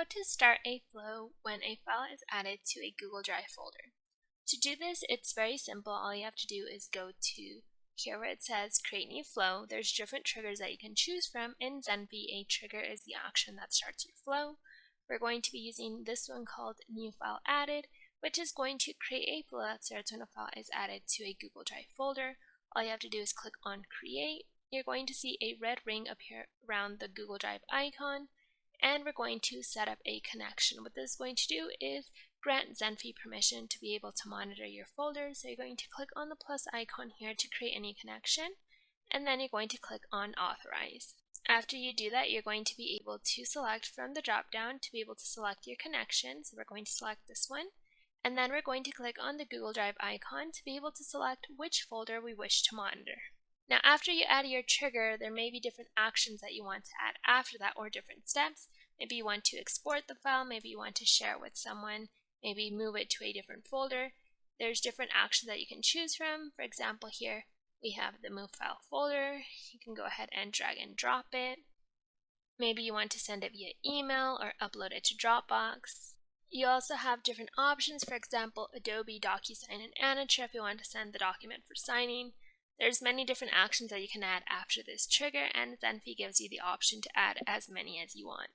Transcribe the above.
how to start a flow when a file is added to a Google Drive folder. To do this, it's very simple. All you have to do is go to here where it says create new flow. There's different triggers that you can choose from. In Zenphi, a trigger is the action that starts your flow. We're going to be using this one called new file added, which is going to create a flow that starts when a file is added to a Google Drive folder. All you have to do is click on create. You're going to see a red ring appear around the Google Drive icon, and we're going to set up a connection. What this is going to do is grant Zenphi permission to be able to monitor your folders. So you're going to click on the plus icon here to create a new connection, and then you're going to click on authorize. After you do that, you're going to be able to select from the drop down to be able to select your connection. So we're going to select this one, and then we're going to click on the Google Drive icon to be able to select which folder we wish to monitor. Now, after you add your trigger, there may be different actions that you want to add after that, or different steps. Maybe you want to export the file, maybe you want to share it with someone, maybe move it to a different folder. There's different actions that you can choose from. For example, here we have the move file folder. You can go ahead and drag and drop it. Maybe you want to send it via email or upload it to Dropbox. You also have different options, for example, Adobe, DocuSign, and Anitra if you want to send the document for signing. There's many different actions that you can add after this trigger, and Zenphi gives you the option to add as many as you want.